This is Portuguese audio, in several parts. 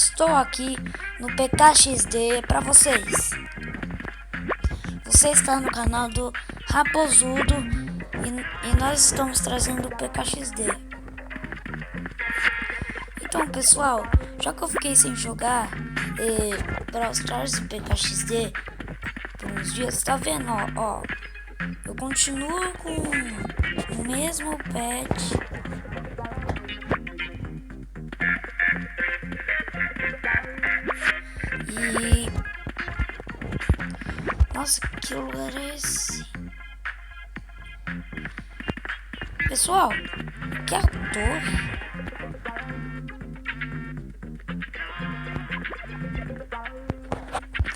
Estou aqui no PKXD para vocês. Você está no canal do Raposudo e nós estamos trazendo o PKXD. Então, pessoal, já que eu fiquei sem jogar Brawl Stars e PKXD por uns dias, tá vendo? Ó, eu continuo com o mesmo pet. E nossa, que lugar é esse? Pessoal, que ator?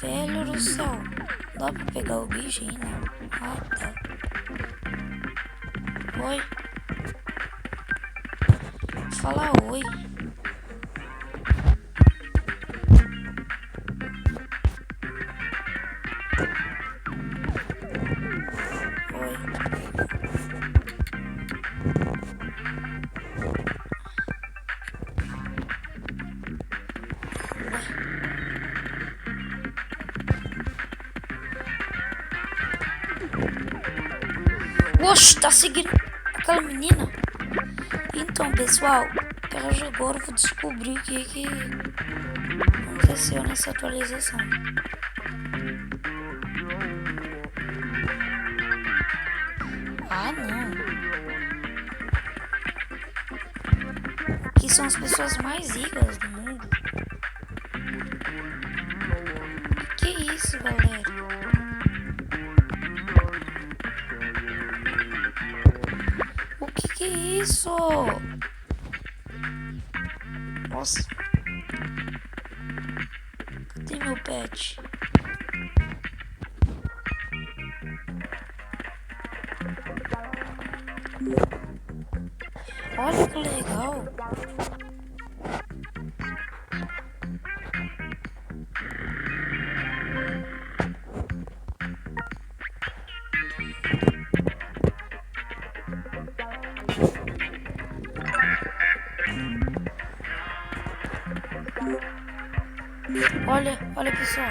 Velho do céu, dá pra pegar o bicho aí, não? Ah, tá. Oi. Fala oi. Oxe, tá seguindo aquela menina. Então, pessoal, agora eu vou descobrir o que aconteceu nessa atualização. Ah, não. Aqui são as pessoas mais ricas do mundo. Que isso, galera? O que é isso? Nossa. Cadê meu pet? Olha que legal. Olha pessoal.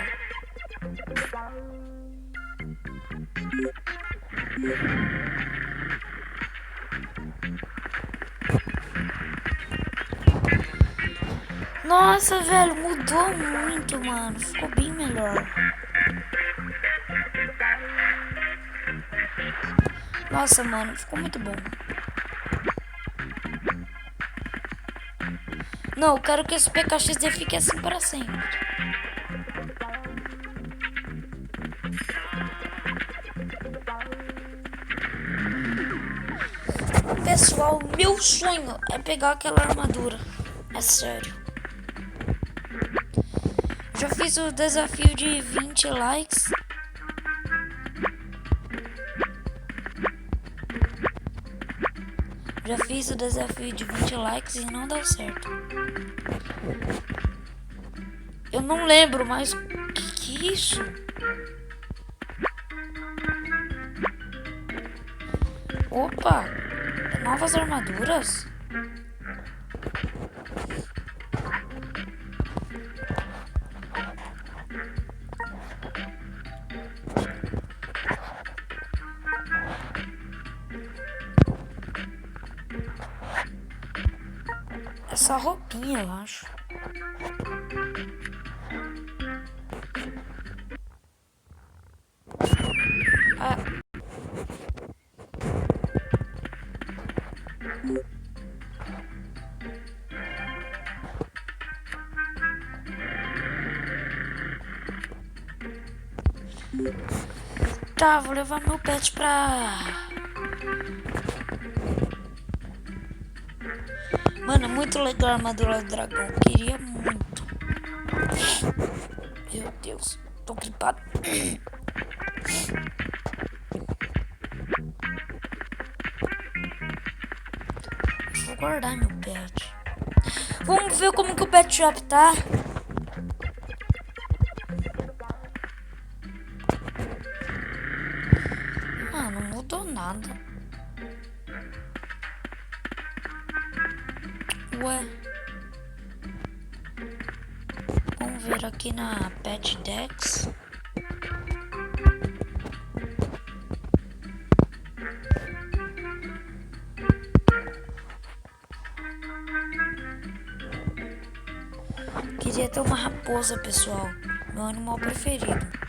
Nossa, velho, mudou muito, mano. Ficou bem melhor. Nossa, mano, ficou muito bom. Não, eu quero que esse PKXD fique assim para sempre. Pessoal, meu sonho é pegar aquela armadura. É sério. Já fiz o desafio de 20 likes. Já fiz o desafio de 20 likes e não deu certo. Eu não lembro, mas que é isso? Opa, novas armaduras? Essa roupinha, eu acho. Ah. Tá, vou levar meu pet pra... Mano, muito legal a armadura do dragão. Eu queria muito. Meu Deus, tô gripado. Vou guardar meu pet. Vamos ver como que o pet shop tá. Ah, não mudou nada. Ué. ver aqui na Pet Dex. Queria ter uma raposa, pessoal. Meu animal preferido.